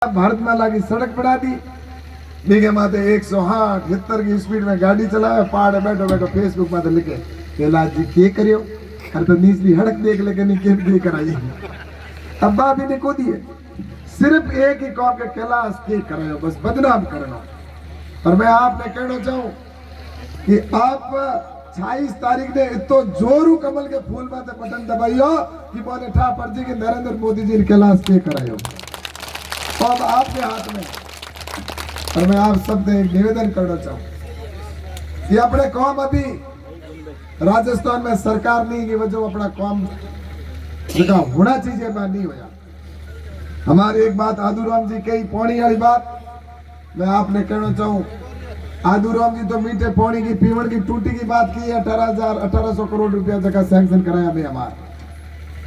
भारतमाला की सड़क बना दी, बीघे माते 160 70 की स्पीड में गाड़ी चलावे, पहाड़ बैठो बैठो फेसबुक माते लिखे कैलाश जी के करियो, अरे तो निचली हड़क देख ले नहीं के कराई। अब्बा भी ने को दिए सिर्फ एक ही कौम के कैलाश के करायो, बस बदनाम करना। और मैं आपने कहना चाहूं कि आप 26 तारीख ने इतो जोरू कमल के फूल माते बटन दबाइयो कि बोले ठा पड़ जी कि नरेंद्र मोदी जी ने कैलाश के करायो, अब आपके हाथ में। और मैं आप सबसे एक निवेदन करना चाहूं कि अपने कौम अभी राजस्थान में सरकार नहीं की वजह अपना कौम जगह होना चाहिए नहीं होया। हमारी एक बात आदूराम जी कही पौनी वाली बात मैं आपने कहना चाहूं, आदूराम जी तो मीठे पौनी की पीवण की टूटी की बात की है, 1800 करोड़ रुपया जगह सैंक्शन कराया मैं हमारा।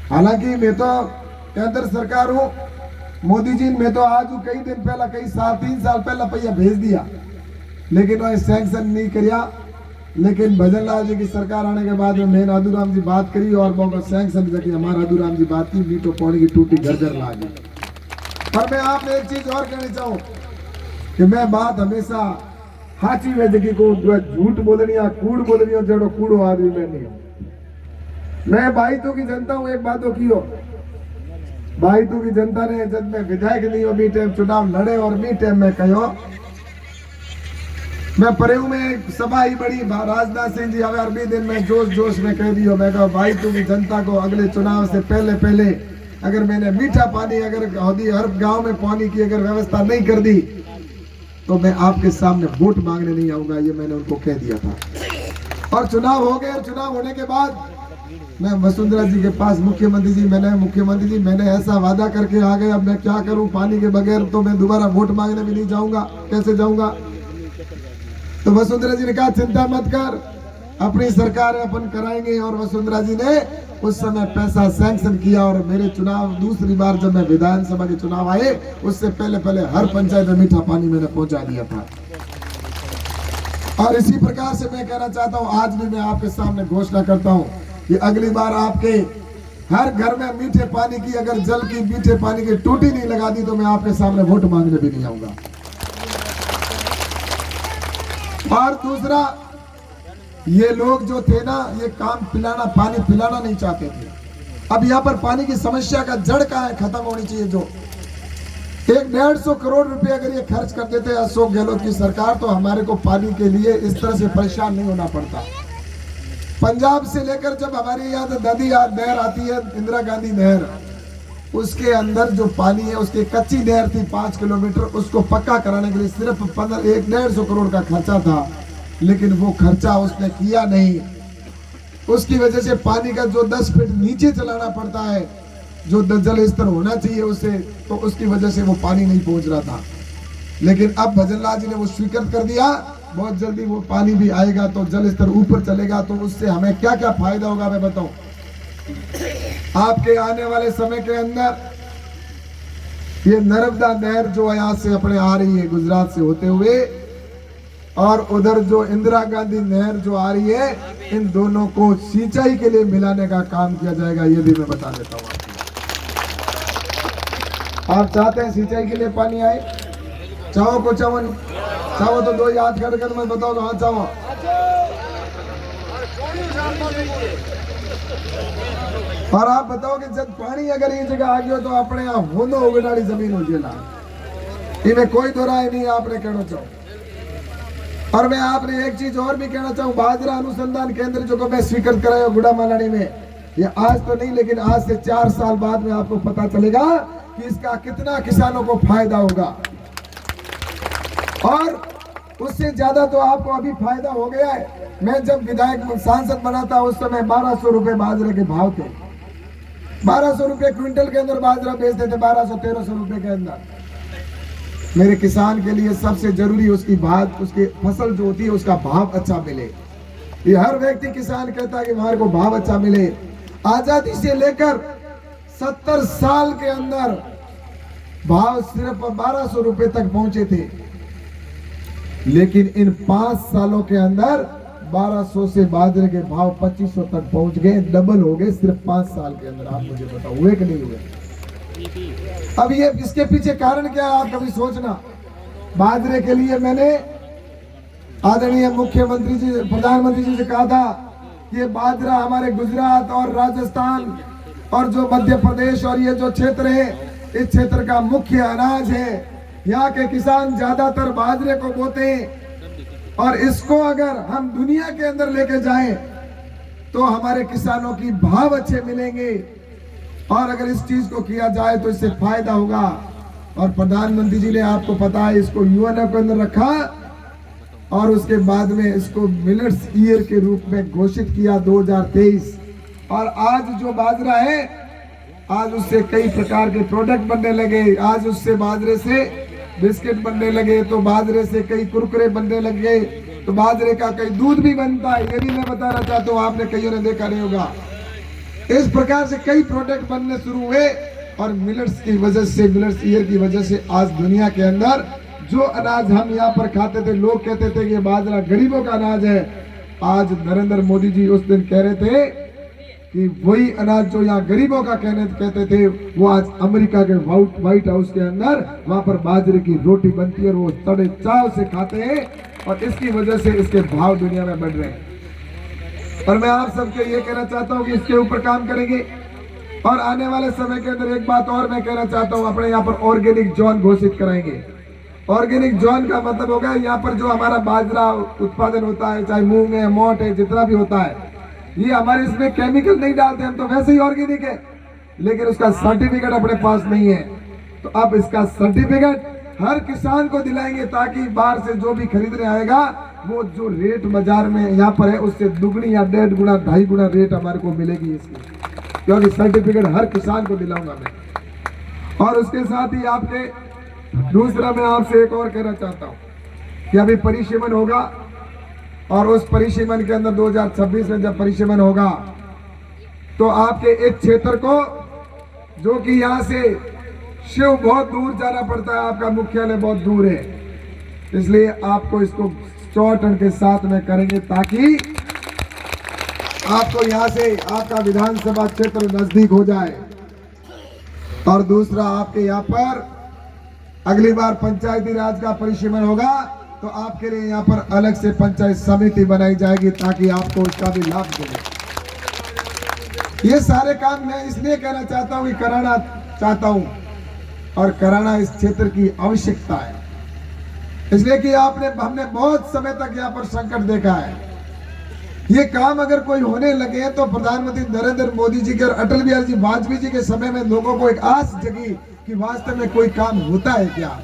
हालांकि मैं तो केंद्र सरकार हूं, मोदी जी ने तो आज कई दिन पहला कई साल 3 साल पहला पैसा भेज दिया, लेकिन वह सैंक्शन नहीं किया। लेकिन भजन लाल जी की सरकार आने के बाद में मैंने आदूराम जी बात करी और वो सैंक्शन जबकि हमारा आदूराम जी बात की मीठो पौड़ी की टूटी घर घर लागी। और मैं आपने एक चीज और कहनी चाहूँ कि मैं बात हमेशा हाची है जगह को झूठ बोलनी या कूड़ बोलनी हो, जड़ो कूड़ो आदमी मैं नहीं हूँ। मैं भाई तो की जनता हूँ, एक बात की हो भाई तू की जनता ने जब मैं विधायक नहीं हो मी टाइम चुनाव लड़े और मी टाइम में कहो मैं परेऊ में सभा ही बड़ी राजनाथ सिंह जी हवे अरबी दिन में जोश जोश में कह दियो, मैं कहा भाई तू की जनता को अगले चुनाव से पहले अगर मैंने मीठा पानी अगर हर गांव में पानी की अगर व्यवस्था नहीं कर दी तो मैं आपके सामने वोट मांगने नहीं आऊंगा, ये मैंने उनको कह दिया था। और चुनाव हो गए और चुनाव होने के बाद मैं वसुंधरा जी के पास मुख्यमंत्री जी मैंने ऐसा वादा करके आ गए, अब मैं क्या करूं, पानी के बगैर तो मैं दोबारा वोट मांगने भी नहीं जाऊंगा, कैसे जाऊंगा। तो वसुंधरा जी ने कहा चिंता मत कर, अपनी सरकार अपन कराएंगे। और वसुंधरा जी ने उस समय पैसा सैंक्शन किया और मेरे चुनाव दूसरी बार जब मैं विधानसभा के चुनाव आए उससे पहले हर पंचायत में मीठा पानी मैंने पहुंचा दिया था। और इसी प्रकार से मैं कहना चाहता हूँ, आज भी मैं आपके सामने घोषणा करता हूँ कि अगली बार आपके हर घर में मीठे पानी की अगर जल की मीठे पानी की टूटी नहीं लगा दी तो मैं आपके सामने वोट मांगने भी नहीं आऊंगा। और दूसरा, ये लोग जो थे ना ये काम पिलाना पानी पिलाना नहीं चाहते थे। अब यहाँ पर पानी की समस्या का जड़ कहाँ है, खत्म होनी चाहिए। जो 150 करोड़ रुपए अगर ये खर्च कर देते अशोक गहलोत की सरकार तो हमारे को पानी के लिए इस तरह से परेशान नहीं होना पड़ता। पंजाब से लेकर जब हमारी यहाँ नदी नहर आती है इंदिरा गांधी नहर, उसके अंदर जो पानी है उसकी कच्ची नहर थी 5 किलोमीटर, उसको पक्का कराने के लिए सिर्फ 150 करोड़ का खर्चा था, लेकिन वो खर्चा उसने किया नहीं। उसकी वजह से पानी का जो 10 फीट नीचे चलाना पड़ता है, जो जल स्तर होना चाहिए उससे, तो उसकी वजह से वो पानी नहीं पहुंच रहा था। लेकिन अब भजनलाल जी ने वो स्वीकृत कर दिया, बहुत जल्दी वो पानी भी आएगा तो जल स्तर ऊपर चलेगा। तो उससे हमें क्या क्या फायदा होगा मैं बताऊं। आपके आने वाले समय के अंदर ये नर्मदा नहर जो यहाँ से अपने आ रही है गुजरात से होते हुए, और उधर जो इंदिरा गांधी नहर जो आ रही है, इन दोनों को सिंचाई के लिए मिलाने का काम किया जाएगा, ये भी मैं बता देता हूँ आपको। आप चाहते हैं सिंचाई के लिए पानी आए, चाहो को चाहो तो 2 याद कर मैं बताओ, हाँ चाहो। और आप बताओ कि जब पानी अगर ये जगह आ गया तो अपने यहाँ होनो उगड़ाड़ी जमीन हो जाए, इनमें कोई दो राय नहीं आपने कहना चाहो। और मैं आपने एक चीज और भी कहना चाहूँ, बाजरा अनुसंधान केंद्र जो को मैं स्वीकृत कराया गुड़ा मालानी में, ये आज तो नहीं लेकिन आज से 4 साल बाद में आपको पता चलेगा कि इसका कितना किसानों को फायदा होगा। और उससे ज्यादा तो आपको अभी फायदा हो गया है। मैं जब विधायक सांसद बना था उस समय 1200 रुपए बाजरे के भाव थे, 1200 रुपए क्विंटल के अंदर बाजरा बेचते थे, 1200-1300 रुपए के अंदर। मेरे किसान के लिए सबसे जरूरी उसकी बात, उसकी फसल जो होती है उसका भाव अच्छा मिले। ये हर व्यक्ति किसान कहता है कि हमारे को भाव अच्छा मिले। आजादी से लेकर 70 साल के अंदर भाव सिर्फ 1200 रुपए तक पहुंचे थे, लेकिन इन 5 सालों के अंदर 1200 से बाजरे के भाव 2500 तक पहुंच गए, डबल हो गए सिर्फ 5 साल के अंदर। आप मुझे बताओ हुए कि नहीं हुए। अब ये इसके पीछे कारण क्या है, आप कभी सोचना। बाजरे के लिए मैंने आदरणीय मुख्यमंत्री जी, प्रधानमंत्री जी से कहा था कि ये बाजरा हमारे गुजरात और राजस्थान और जो मध्य प्रदेश और ये जो क्षेत्र है, इस क्षेत्र का मुख्य अनाज है। यहाँ के किसान ज्यादातर बाजरे को बोते हैं और इसको अगर हम दुनिया के अंदर लेके जाएं तो हमारे किसानों की भाव अच्छे मिलेंगे और अगर इस चीज को किया जाए तो इससे फायदा होगा। और प्रधानमंत्री जी ने, आपको पता है, इसको यूएनएफ के अंदर रखा और उसके बाद में इसको मिलेट्स ईयर के रूप में घोषित किया 2023। और आज जो बाजरा है, आज उससे कई प्रकार के प्रोडक्ट बनने लगे। आज उससे बाजरे से बिस्किट बनने लगे, तो बाजरे से कई कुरकुरे बनने लगे, तो बाजरे का कई दूध भी बनता है। ये भी मैं बताना चाहता हूँ, आपने कईयों ने देखा नहीं होगा। इस प्रकार से कई प्रोडक्ट बनने शुरू हुए और मिलेट्स की वजह से, मिलेट्स ईयर की वजह से आज दुनिया के अंदर जो अनाज हम यहाँ पर खाते थे, लोग कहते थे कि बाजरा गरीबों का अनाज है। आज नरेंद्र मोदी जी उस दिन कह रहे थे कि वही अनाज जो यहाँ गरीबों का कहते थे, वो आज अमेरिका के व्हाइट हाउस के अंदर वहां पर बाजरे की रोटी बनती है और वो तड़े चाव से खाते हैं और इसकी वजह से इसके भाव दुनिया में बढ़ रहे हैं। और मैं आप सबके ये कहना चाहता हूँ कि इसके ऊपर काम करेंगे। और आने वाले समय के अंदर एक बात और मैं कहना चाहता हूँ, अपने यहाँ पर ऑर्गेनिक जोन घोषित कराएंगे। ऑर्गेनिक जोन का मतलब होगा यहाँ पर जो हमारा बाजरा उत्पादन होता है, चाहे मूंग है, मोट है, जितना भी होता है, ये हमारे इसमें केमिकल नहीं डालते, हम तो वैसे ही ऑर्गेनिक है, लेकिन उसका सर्टिफिकेट अपने पास नहीं है। तो अब इसका सर्टिफिकेट हर किसान को दिलाएंगे ताकि बाहर से जो भी खरीदने आएगा वो जो रेट बाजार में यहाँ पर है उससे दुगनी या 1.5 गुना 2.5 गुना रेट हमारे को मिलेगी इसकी, क्योंकि सर्टिफिकेट हर किसान को दिलाऊंगा मैं। और उसके साथ ही आपके दूसरा मैं आपसे एक और कहना चाहता हूँ कि अभी परिसीमन होगा और उस परिसीमन के अंदर 2026 में जब परिसीमन होगा तो आपके इस क्षेत्र को, जो कि यहाँ से शिव बहुत दूर जाना पड़ता है, आपका मुख्यालय बहुत दूर है, इसलिए आपको इसको 100 टन के साथ में करेंगे ताकि आपको यहाँ से आपका विधानसभा क्षेत्र नजदीक हो जाए। और दूसरा, आपके यहाँ पर अगली बार पंचायती राज का परिसीमन होगा तो आपके लिए यहाँ पर अलग से पंचायत समिति बनाई जाएगी ताकि आपको उसका भी लाभ मिले। ये सारे काम मैं इसलिए कहना चाहता हूँ कि कराना चाहता हूँ और कराना इस क्षेत्र की आवश्यकता है, इसलिए कि हमने बहुत समय तक यहाँ पर संकट देखा है। ये काम अगर कोई होने लगे तो प्रधानमंत्री नरेंद्र मोदी जी के और अटल बिहारी जी वाजपेयी जी के समय में लोगों को एक आस जगी कि वास्तव में कोई काम होता है क्या।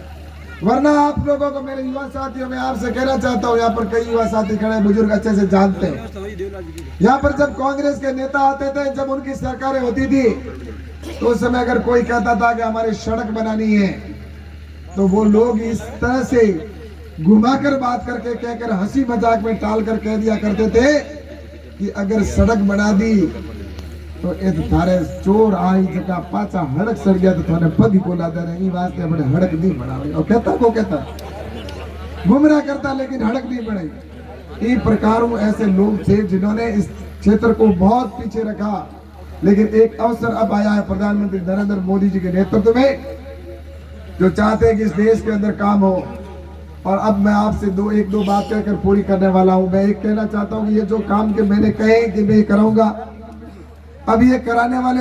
वरना आप लोगों को, मेरे युवा साथियों, मैं आपसे कहना चाहता हूँ, यहाँ पर कई युवा साथी खड़े, बुजुर्ग अच्छे से जानते हैं, यहाँ पर जब कांग्रेस के नेता आते थे, जब उनकी सरकारें होती थी, तो उस समय अगर कोई कहता था कि हमारी सड़क बनानी है तो वो लोग इस तरह से घुमाकर बात करके कहकर हंसी मजाक में टाल कर कह दिया करते थे कि अगर सड़क बना दी तो थारे चोर आई जगह पाचा हड़क सड़ गया तो थाने पग ही बोला दे रही वास्ते अपने हड़क नहीं बनावे। और कहता गुमराह करता लेकिन हड़क नहीं बनाई। इस प्रकार ऐसे लोग थे जिन्होंने इस क्षेत्र को बहुत पीछे रखा, लेकिन एक अवसर अब आया है प्रधानमंत्री नरेंद्र मोदी जी के नेतृत्व में, जो चाहते हैं कि इस देश के अंदर काम हो। और अब मैं आपसे एक दो बात कहकर पूरी करने वाला हूं। मैं एक कहना चाहता हूं कि ये जो काम के मैंने कहे कि मैं कराऊंगा, अब ये कराने वाले